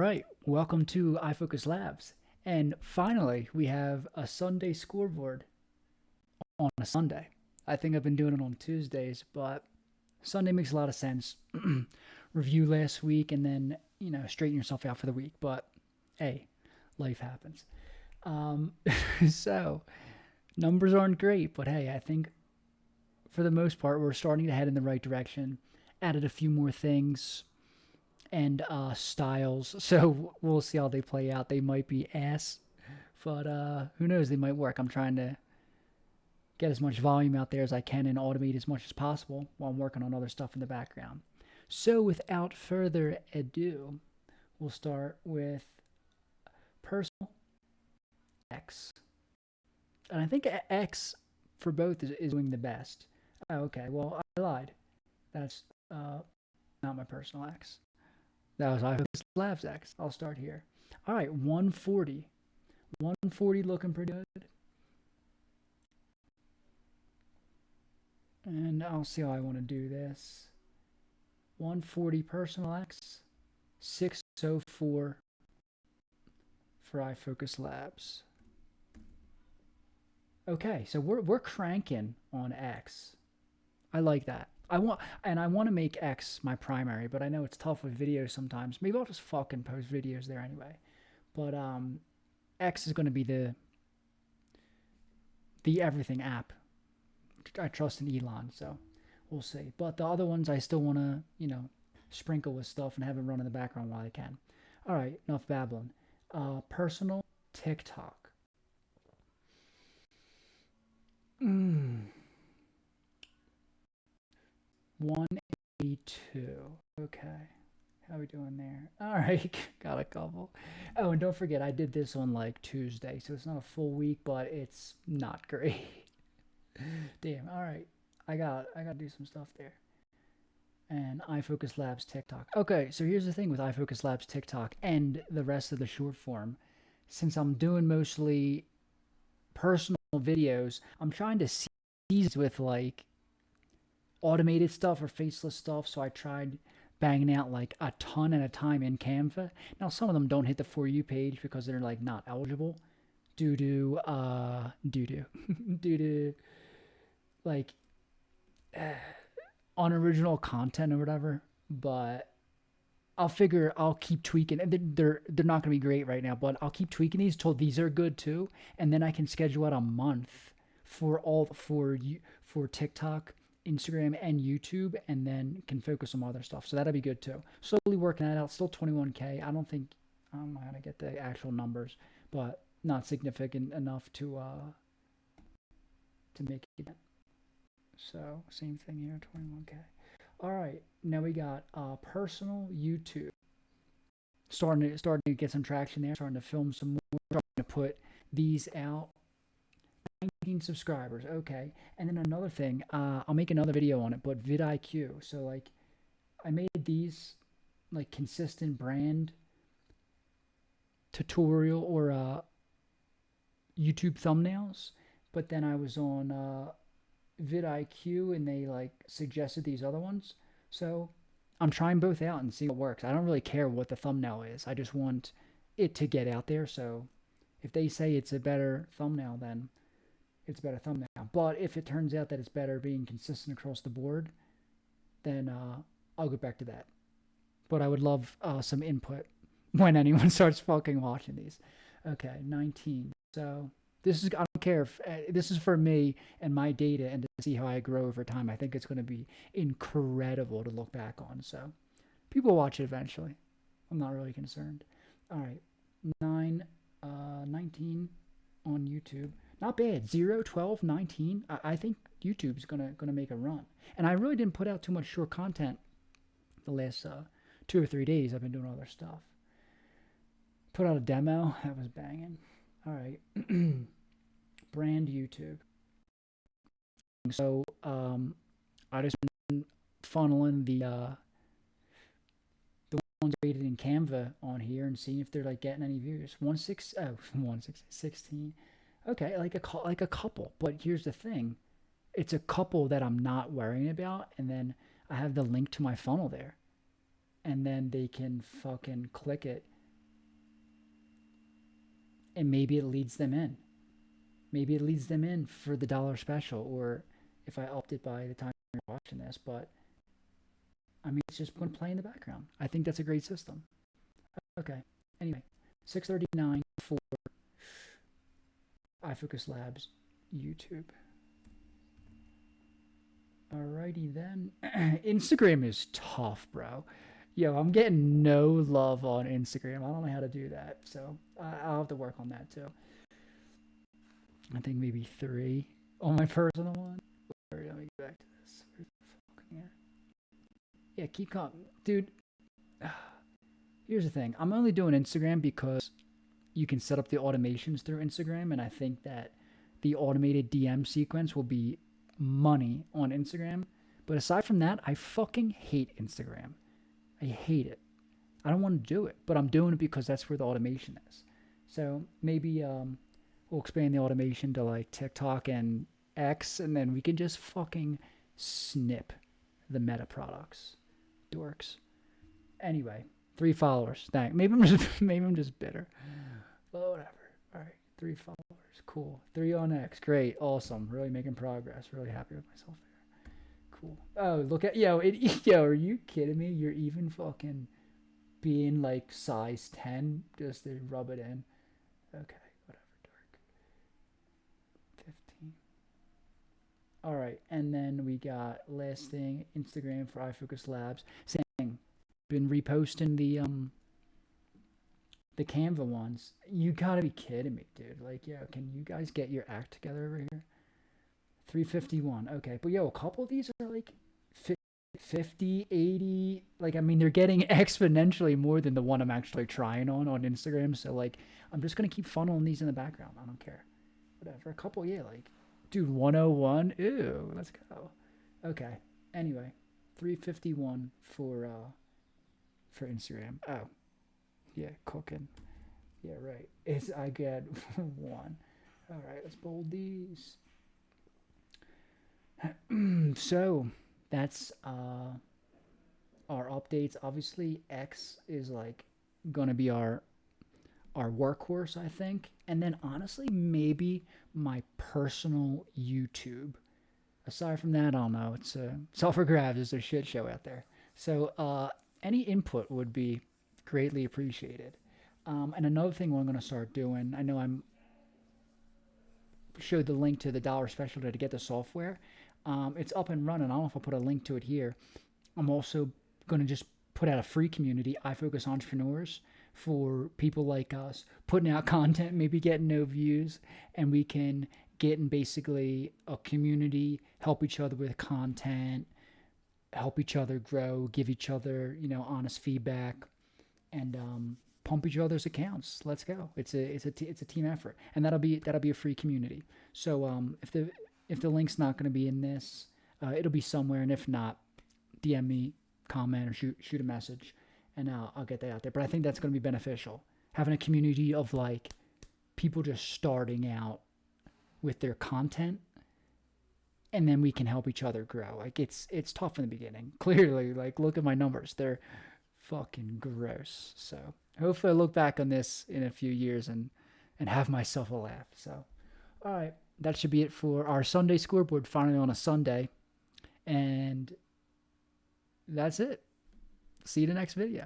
right, welcome to iFocus Labs. And finally, we have a Sunday scoreboard on a Sunday. I think I've been doing it on Tuesdays, but Sunday makes a lot of sense. Review last week and then, straighten yourself out for the week. But hey, life happens. Um, so, numbers aren't great, but hey, I think for the most part, we're starting to head in the right direction. Added a few more things and styles. So we'll see how they play out. They might be ass, but who knows? They might work. I'm trying to get as much volume out there as I can and automate as much as possible while I'm working on other stuff in the background. So without further ado, we'll start with personal X. And I think X for both is doing the best. Oh, okay, well, I lied. That's not my personal X. That was iFocus Labs X. I'll start here. All right, 140. 140 looking pretty good. And I'll see how I want to do this. 140 personal X, 604 for iFocus Labs. Okay, so we're cranking on X. I like that. I want to make X my primary, but I know it's tough with videos sometimes. Maybe I'll just fucking post videos there anyway. But X is going to be the everything app. I trust in Elon, so we'll see. But the other ones I still want to, sprinkle with stuff and have it run in the background while I can. All right, enough babbling. Personal TikTok. 182. Okay. How are we doing there? All right, got a couple. Oh, and don't forget, I did this on like Tuesday, so it's not a full week, but it's not great. Damn. All right, I got to do some stuff there. And iFocus Labs TikTok. Okay, so here's the thing with iFocus Labs TikTok and the rest of the short form. Since I'm doing mostly personal videos, I'm trying to seize with like automated stuff or faceless stuff. So I tried banging out like a ton at a time in Canva. Now some of them don't hit the For You page because they're like not eligible due to due to like unoriginal content or whatever. But I'll keep tweaking, and they're not gonna be great right now, but I'll keep tweaking these till these are good too, and then I can schedule out a month for TikTok, Instagram, and YouTube, and then can focus on other stuff. So that'll be good too. Slowly working that out. Still 21K. I don't know how to get the actual numbers, but not significant enough to make it. So same thing here, 21K. All right, now we got personal YouTube. Starting to get some traction there. Starting to film some more. Starting to put these out. 19 subscribers. Okay, and then another thing. I'll make another video on it, but vidIQ. So like, I made these like consistent brand tutorial or YouTube thumbnails, but then I was on vidIQ and they like suggested these other ones. So I'm trying both out and see what works. I don't really care what the thumbnail is. I just want it to get out there. So if they say it's a better thumbnail, then it's a better thumbnail. But if it turns out that it's better being consistent across the board, then I'll go back to that. But I would love some input when anyone starts fucking watching these. Okay, 19. So I don't care if this is for me and my data and to see how I grow over time. I think it's going to be incredible to look back on. So people watch it eventually. I'm not really concerned. All right, 19 on YouTube. Not bad. 0, 12, 19. I think YouTube's gonna make a run. And I really didn't put out too much short content the last 2 or 3 days. I've been doing other stuff. Put out a demo. That was banging. All right. Brand YouTube. So I just been funneling the ones rated in Canva on here and seeing if they're like getting any views. 16. Okay, like a couple. But here's the thing. It's a couple that I'm not worrying about, and then I have the link to my funnel there. And then they can fucking click it and maybe it leads them in. Maybe it leads them in for the dollar special, or if I upped it by the time you're watching this. But I mean, it's just going to play in the background. I think that's a great system. Okay. Anyway, 6:39 for iFocus Labs YouTube. Alrighty then. Instagram is tough, bro. Yo, I'm getting no love on Instagram. I don't know how to do that, so I'll have to work on that too. I think maybe 3 on my personal one. Alright, let me get back to this. Where's the fucking here? Yeah, keep calm, dude. Here's the thing. I'm only doing Instagram because you can set up the automations through Instagram, and I think that the automated DM sequence will be money on Instagram. But aside from that, I fucking hate Instagram. I hate it. I don't want to do it, but I'm doing it because that's where the automation is. So maybe we'll expand the automation to like TikTok and X, and then we can just fucking snip the meta products. Dorks. Anyway, 3 followers. Thanks. Maybe I'm just bitter. But whatever. All right, 3 followers. Cool. 3 on X. Great. Awesome. Really making progress. Really happy with myself there. Cool. Oh, look at yo. Yo, are you kidding me? You're even fucking being like size 10 just to rub it in. Okay, whatever. Dark. 15. All right, and then we got last thing, Instagram for iFocus Labs. Same thing. Been reposting the Canva ones. You gotta be kidding me, dude. Like, yo, can you guys get your act together over here? 351. Okay, but yo, a couple of these are like 50, 80. Like, I mean, they're getting exponentially more than the one I'm actually trying on Instagram. So, like, I'm just gonna keep funneling these in the background. I don't care. Whatever. A couple, yeah, like, dude, 101. Ew, let's go. Okay. Anyway, 351 for Instagram. Oh, yeah, cooking. Yeah, right. I get 1. All right, let's bold these. So that's our updates. Obviously, X is like gonna be our workhorse, I think. And then honestly, maybe my personal YouTube. Aside from that, I don't know. It's self for grabs. It's a shit show out there. So any input would be greatly appreciated. And another thing what I'm going to start doing, I know I'm showed the link to the dollar special to get the software. It's up and running. I don't know if I'll put a link to it here. I'm also going to just put out a free community, iFocus Entrepreneurs, for people like us, putting out content, maybe getting no views, and we can get in basically a community, help each other with content, help each other grow, give each other, honest feedback, and pump each other's accounts. Let's go. It's a team effort, and that'll be a free community. So if the link's not going to be in this, it'll be somewhere, and if not, DM me, comment, or shoot a message, and I'll get that out there. But I think that's going to be beneficial, having a community of like people just starting out with their content, and then we can help each other grow. Like it's tough in the beginning. Clearly, like look at my numbers. They're fucking gross. So hopefully I look back on this in a few years and have myself a laugh. So all right, that should be it for our Sunday scoreboard, finally on a Sunday. And that's it. See you in the next video.